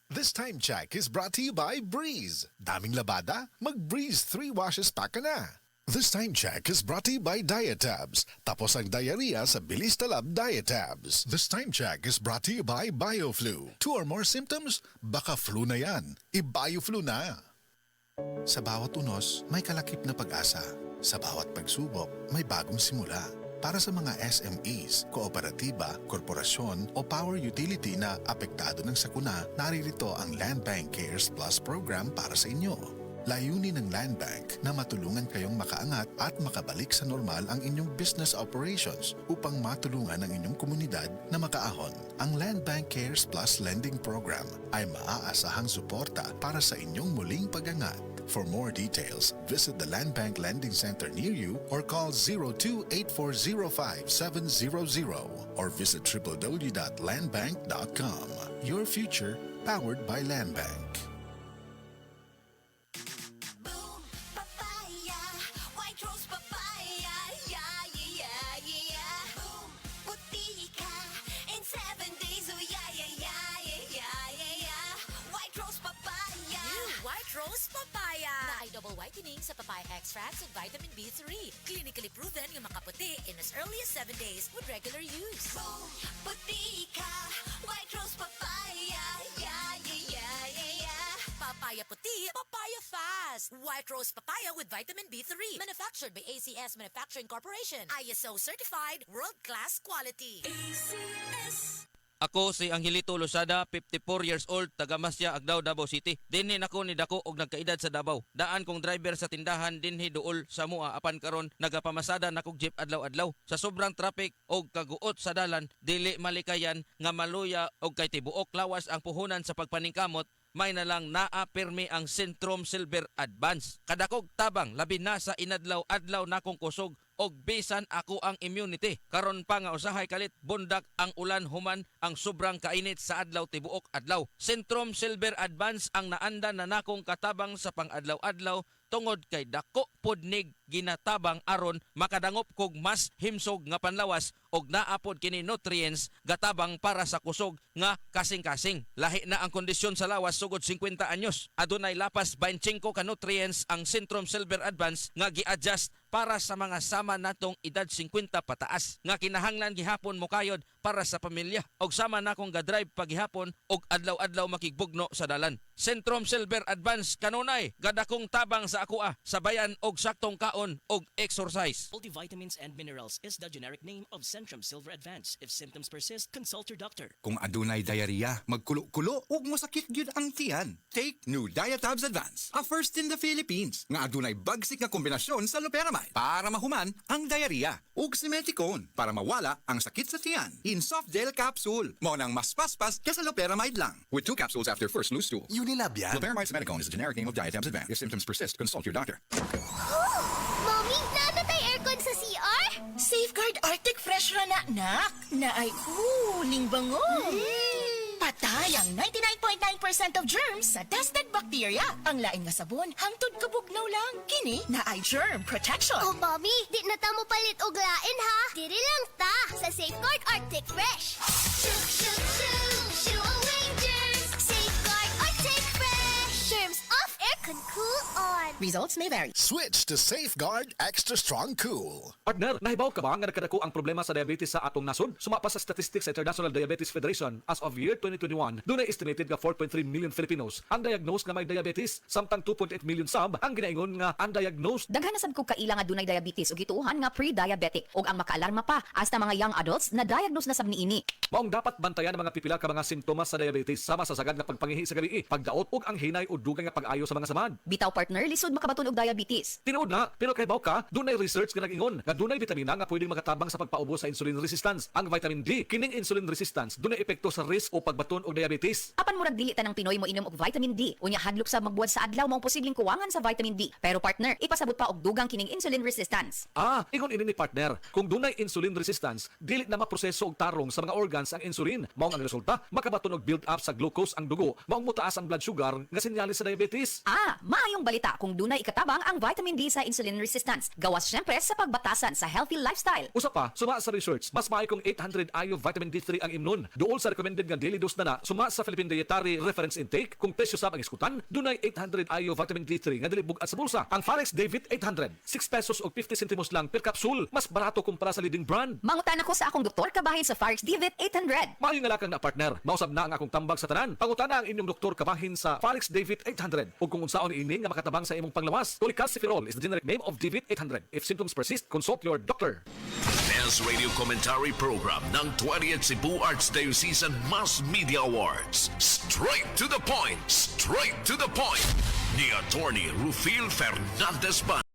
This time check is brought to you by Breeze. Daming labada? Mag-Breeze 3 washes pa ka na. This time check is brought to you by Diatabs. Tapos ang diarrhea sa bilis talab Diatabs. This time check is brought to you by BioFlu. 2 or more symptoms? Baka flu na yan. I-BioFlu na. Sa bawat unos, may kalakip na pag-asa. Sa bawat pagsubok, may bagong simula. Para sa mga SMEs, kooperatiba, korporasyon o power utility na apektado ng sakuna, naririto ang Land Bank Cares Plus program para sa inyo. Layunin ng Land Bank na matulungan kayong makaangat at makabalik sa normal ang inyong business operations upang matulungan ang inyong komunidad na makaahon. Ang Land Bank Cares Plus Lending Program ay maaasahang suporta para sa inyong muling pag-angat. For more details, visit the Land Bank Lending Center near you or call 02-8405-700 or visit www.landbank.com. Your future powered by Land Bank. Boom, papaya, white rose papaya, yeah, yeah, yeah, yeah. Boom, puti ka in 7 days, oh yeah, yeah, yeah, yeah, yeah, yeah, yeah. White rose papaya. New White Rose Papaya na ay double whitening sa papaya extracts with vitamin B3. Clinically proven yung makaputi in as early as 7 days with regular use. Boom, puti ka, white rose papaya, yeah, yeah, yeah, yeah, yeah. Papaya puti, papaya fast. White Rose Papaya with vitamin B3. Manufactured by ACS Manufacturing Corporation. ISO certified, world-class quality. ACS. Ako si Angelito Losada, 54 years old, taga Masya, Agdao, Davao City. Dinhi nako ni dako og nagkaedad sa Davao. Daan kong driver sa tindahan dinhi duol sa mua apan karon nagapamasada nakog jeep adlaw-adlaw. Sa sobrang traffic og kaguot sa dalan, dili malikayan nga maluya og kay tibuok lawas ang puhunan sa pagpaningkamot. May na lang naapirmi ang Centrum Silver Advance. Kadakog tabang labi na sa inadlaw-adlaw nakong kusog og bisan ako ang immunity. Karon pa nga usahay kalit bundak ang ulan human ang sobrang kainit sa adlaw tibuok adlaw. Centrum Silver Advance ang naanda na nakong katabang sa pang-adlaw-adlaw tungod kay dako pudnig ginatabang aron makadangop kog mas himsog nga panlawas og naapod kini nutrients gatabang para sa kusog nga kasing-kasing. Lahi na ang kondisyon sa lawas sugod 50 anyos. Adunay lapas 25 ka nutrients ang Centrum Silver Advance nga gi-adjust para sa mga sama natong edad 50 pataas nga kinahanglan gihapon mo kayod para sa pamilya og sama na kong gadrive paghihapon og adlaw-adlaw makigbugno sa dalan. Centrum Silver Advance kanunay gadakong tabang sa akoa sabayan og saktong kaon og exercise. Multivitamins and minerals is the generic name of Centrum Silver Advance. If symptoms persist, consult your doctor. Kung adunay diarrhea, magkulo-kulo ug mosakit gyud ang tiyan. Take New Diatabs Advance, a first in the Philippines nga adunay bagsik nga kombinasyon sa loperamide para mahuman ang diarrhea ug simeticone para mawala ang sakit sa tiyan. In soft gel capsule, mo nang mas paspas kaysa loperamide lang. With 2 capsules after first loose stool. Unilab yan. Loperamide simeticone is a generic name of Diatabs Advance. If symptoms persist, consult your doctor. Mommy, nada tayo aircon sa CR? Safeguard Arctic Fresh ra na, nak. Na ay ning bango. Patay ang 99.9% of germs sa tested bacteria. Ang lain nga sabon, hangtod kabugnaw lang. Kini na ay germ protection. Oh, Mommy, di na ta mo palit og lain ha. Diri lang ta sa Safeguard Arctic Fresh. Shoo, shoo, shoo, shoo away germs. Safeguard Arctic Fresh. Germs off, aircon cool on. Results may vary. Switch to Safeguard Extra Strong Cool. Partner, nahibaw ka ba nga nakadako ang problema sa diabetes sa atong nasod? Sumapa sa statistics sa International Diabetes Federation as of year 2021, doon ay estimated nga 4.3 million Filipinos ang diagnosed nga may diabetes, samtang 2.8 million sab ang ginaingon nga undiagnosed. Daghan na sad kog kaila nga dunay diabetes ug gituohan nga pre-diabetic ug ang makaalarma pa hasta mga young adults na diagnose na sab niini. Maong dapat bantayan ang mga pipila ka mga simptomas sa diabetes sama sa sagad nga pagpangihi sa gabii, pagdaot ug ang hinay o dugang nga pag-ayo sa mga samad. Bitaw partner, lisod makabaton og diabetes. Tinuod na, pero kahibaw ka, dunay research nga nag-ingon nga dunay vitamina nga pwedeng makatabang sa pagpaubo sa insulin resistance. Ang vitamin D, kining insulin resistance, dunay epekto sa risk o pagbaton og diabetes. Apan murag dili tanang Pinoy mo inom og vitamin D. Unya hadlok sa magbuwad sa adlaw mao posibleng kuwangan sa vitamin D. Pero partner, ipasabot pa og dugang kining insulin resistance. Ingon ini ni partner, kung dunay insulin resistance, dili na maproseso og tarong sa mga organs ang insulin. Mao ang resulta, makabaton og build up sa glucose ang dugo. Maong mutaas ang blood sugar nga sinyalis sa diabetes. Maayong balita kung dunay ikatabang ang vitamin D sa insulin resistance. Gawas syempre sa pagbatasan sa healthy lifestyle. Usa pa, suma sa research, mas maayo kung 800 IU vitamin D3 ang imnon. Duol sa recommended nga daily dose na suma sa Philippine Dietary Reference Intake, kung presyo sa ang iskutan, dunay 800 IU vitamin D3 nga dili bugat sa bulsa. Ang Farex David 800, 6 pesos o 50 centimos lang per capsule. Mas barato kumpara sa leading brand. Mangutan ako sa akong doktor kabahin sa Farex David 800. Maayo nga lakang na partner, mausab na ang akong tambag sa tanan. Pangutana ang inyong doktor kabahin sa Farex David 800. Ug kung unsaon ini nga makatabang sa imong panglawas, Cholecalciferol is the generic name of David 800. If symptoms persist, consult your doctor. Best Radio Commentary Program ng 20th Cebu Arts Diocesan Mass Media Awards. Straight to the point! Straight to the point! Ni Attorney Rufil Fernandez Ban.